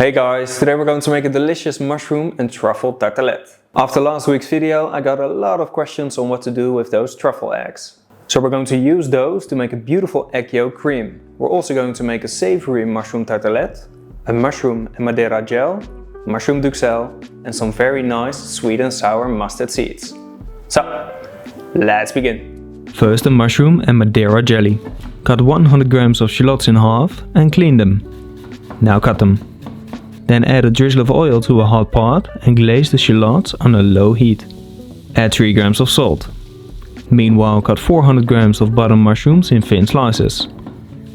Hey guys, today we're going to make a delicious mushroom and truffle tartelette. After last week's video, I got a lot of questions on what to do with those truffle eggs. So we're going to use those to make a beautiful egg yolk cream. We're also going to make a savory mushroom tartelette, a mushroom and Madeira gel, mushroom duxelles, and some very nice sweet and sour mustard seeds. So, let's begin. First the mushroom and Madeira jelly. Cut 100 grams of shallots in half and clean them. Now cut them. Then add a drizzle of oil to a hot pot and glaze the shallots on a low heat. Add 3 grams of salt. Meanwhile, cut 400 grams of button mushrooms in thin slices.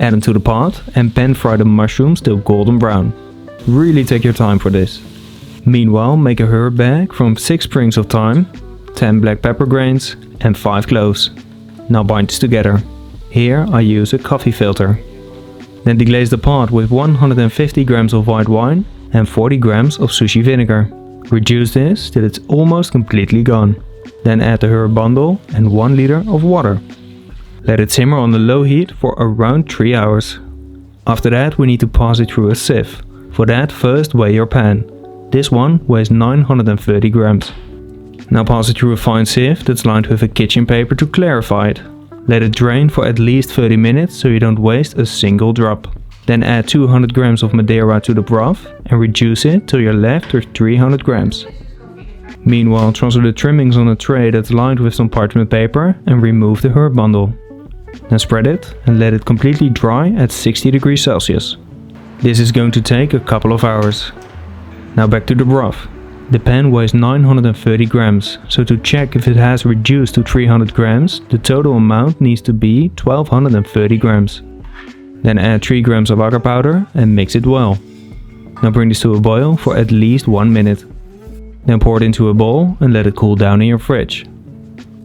Add them to the pot and pan fry the mushrooms till golden brown. Really take your time for this. Meanwhile, make a herb bag from 6 sprigs of thyme, 10 black pepper grains and 5 cloves. Now bind this together. Here I use a coffee filter. Then deglaze the pot with 150 grams of white wine and 40 grams of sushi vinegar. Reduce this till it's almost completely gone. Then add the herb bundle and 1 liter of water. Let it simmer on the low heat for around 3 hours. After that we need to pass it through a sieve. For that, first weigh your pan. This one weighs 930 grams. Now pass it through a fine sieve that's lined with a kitchen paper to clarify it. Let it drain for at least 30 minutes so you don't waste a single drop. Then add 200 grams of Madeira to the broth and reduce it till you're left with 300 grams. Meanwhile, transfer the trimmings on a tray that's lined with some parchment paper and remove the herb bundle. Then spread it and let it completely dry at 60 degrees Celsius. This is going to take a couple of hours. Now back to the broth. The pan weighs 930 grams, so to check if it has reduced to 300 grams, the total amount needs to be 1230 grams. Then add 3 grams of agar powder and mix it well. Now bring this to a boil for at least 1 minute. Then pour it into a bowl and let it cool down in your fridge.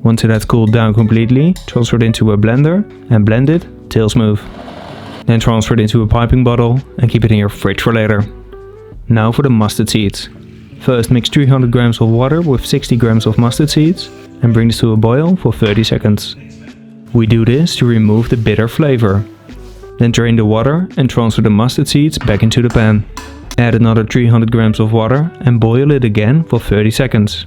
Once it has cooled down completely, transfer it into a blender and blend it till smooth. Then transfer it into a piping bottle and keep it in your fridge for later. Now for the mustard seeds. First mix 300 grams of water with 60 grams of mustard seeds and bring this to a boil for 30 seconds. We do this to remove the bitter flavor. Then drain the water and transfer the mustard seeds back into the pan. Add another 300 grams of water and boil it again for 30 seconds.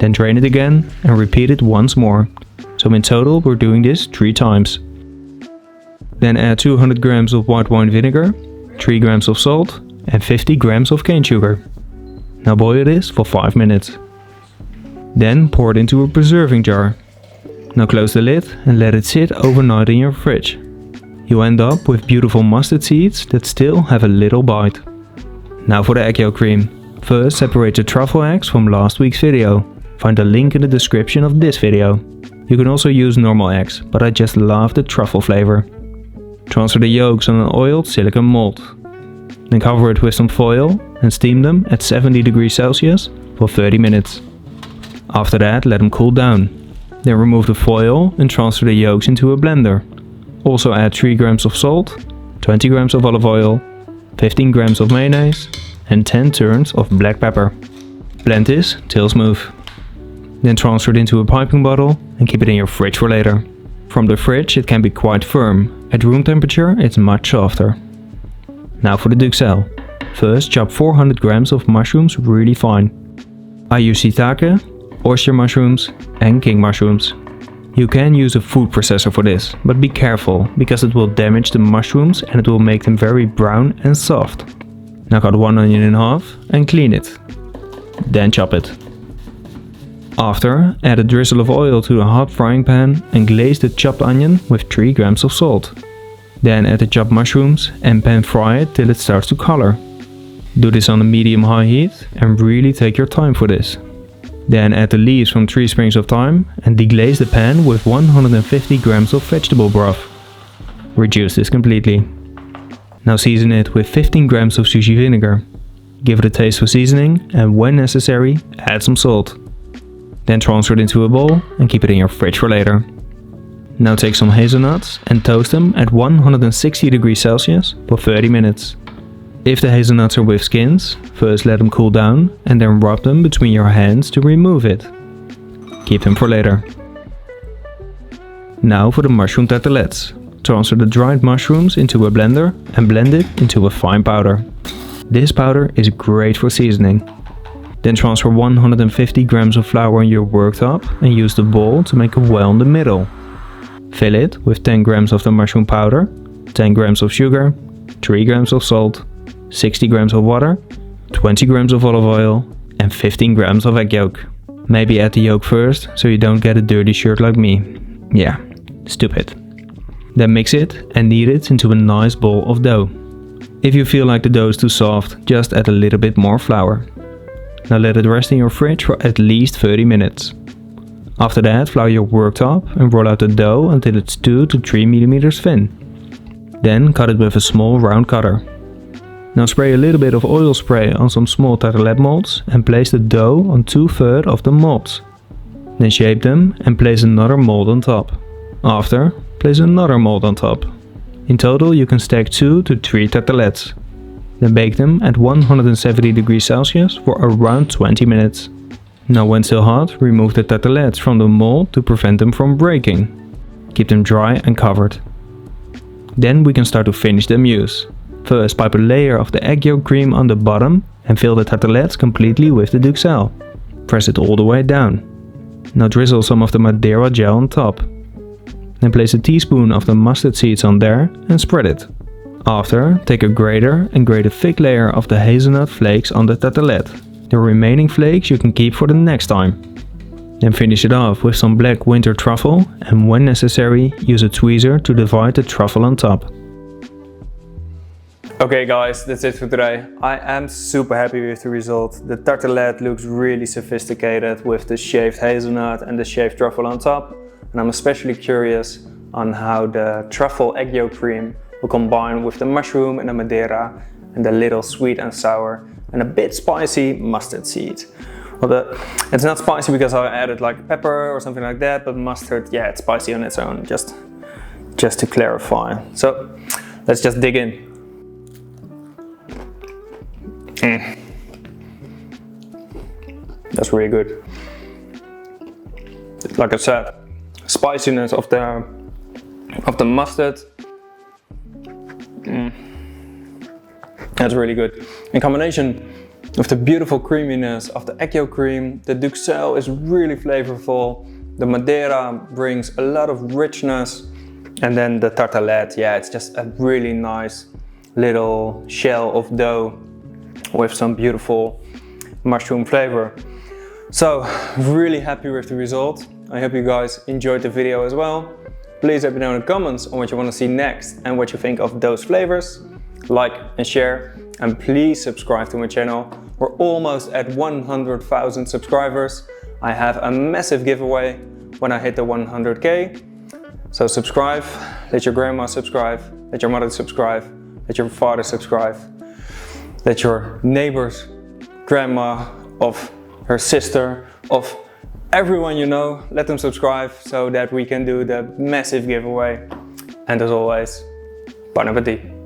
Then drain it again and repeat it once more. So in total we're doing this 3 times. Then add 200 grams of white wine vinegar, 3 grams of salt and 50 grams of cane sugar. Now boil this for 5 minutes. Then pour it into a preserving jar. Now close the lid and let it sit overnight in your fridge. You end up with beautiful mustard seeds that still have a little bite. Now for the egg yolk cream. First separate the truffle eggs from last week's video. Find the link in the description of this video. You can also use normal eggs, but I just love the truffle flavor. Transfer the yolks on an oiled silicone mold. Then cover it with some foil and steam them at 70 degrees Celsius for 30 minutes. After that, let them cool down. Then remove the foil and transfer the yolks into a blender. Also add 3 grams of salt, 20 grams of olive oil, 15 grams of mayonnaise and 10 turns of black pepper. Blend this till smooth. Then transfer it into a piping bottle and keep it in your fridge for later. From the fridge it can be quite firm. At room temperature it's much softer. Now for the duxelles. First chop 400 grams of mushrooms really fine. I use shiitake, oyster mushrooms and king mushrooms. You can use a food processor for this, but be careful because it will damage the mushrooms and it will make them very brown and soft. Now cut 1 onion in half and clean it. Then chop it. After, add a drizzle of oil to a hot frying pan and glaze the chopped onion with 3 grams of salt. Then add the chopped mushrooms and pan fry it till it starts to color. Do this on a medium-high heat and really take your time for this. Then add the leaves from 3 sprigs of thyme and deglaze the pan with 150 grams of vegetable broth. Reduce this completely. Now season it with 15 grams of sushi vinegar. Give it a taste for seasoning and when necessary add some salt. Then transfer it into a bowl and keep it in your fridge for later. Now take some hazelnuts and toast them at 160 degrees Celsius for 30 minutes. If the hazelnuts are with skins, first let them cool down and then rub them between your hands to remove it. Keep them for later. Now for the mushroom tartelettes. Transfer the dried mushrooms into a blender and blend it into a fine powder. This powder is great for seasoning. Then transfer 150 grams of flour in your worktop and use the bowl to make a well in the middle. Fill it with 10 grams of the mushroom powder, 10 grams of sugar, 3 grams of salt, 60 grams of water, 20 grams of olive oil and 15 grams of egg yolk. Maybe add the yolk first so you don't get a dirty shirt like me. Yeah, stupid. Then mix it and knead it into a nice ball of dough. If you feel like the dough is too soft, just add a little bit more flour. Now let it rest in your fridge for at least 30 minutes. After that, flour your worktop and roll out the dough until it's 2 to 3 mm thin. Then cut it with a small round cutter. Now spray a little bit of oil spray on some small tartelette molds and place the dough on 2/3 of the molds. Then shape them and place another mold on top. After, place another mold on top. In total you can stack 2 to 3 tartelettes. Then bake them at 170 degrees Celsius for around 20 minutes. Now when still hot, remove the tartelettes from the mold to prevent them from breaking. Keep them dry and covered. Then we can start to finish the mousse. First pipe a layer of the egg yolk cream on the bottom and fill the tartelettes completely with the duxelles. Press it all the way down. Now drizzle some of the Madeira gel on top. Then place a teaspoon of the mustard seeds on there and spread it. After, take a grater and grate a thick layer of the hazelnut flakes on the tartelette. The remaining flakes you can keep for the next time. Then finish it off with some black winter truffle and when necessary use a tweezer to divide the truffle on top. Okay guys, that's it for today. I am super happy with the result. The tartelette looks really sophisticated with the shaved hazelnut and the shaved truffle on top. And I'm especially curious on how the truffle egg yolk cream will combine with the mushroom and the Madeira and the little sweet and sour and a bit spicy mustard seed. Well, it's not spicy because I added like pepper or something like that, but mustard, yeah, it's spicy on its own, just to clarify. So let's just dig in. That's really good. Like I said, spiciness of the mustard. That's really good. In combination with the beautiful creaminess of the egg yolk cream, the duxelles is really flavorful. The Madeira brings a lot of richness, and then the tartelette, yeah, it's just a really nice little shell of dough with some beautiful mushroom flavor. So really happy with the result. I hope you guys enjoyed the video as well. Please let me know in the comments on what you want to see next and what you think of those flavors. Like and share, and please subscribe to my channel. We're almost at 100,000 subscribers. I have a massive giveaway when I hit the 100k. So subscribe, let your grandma subscribe, let your mother subscribe, let your father subscribe, let your neighbor's grandma, of her sister, of everyone you know, let them subscribe so that we can do the massive giveaway. And as always, bon appetit.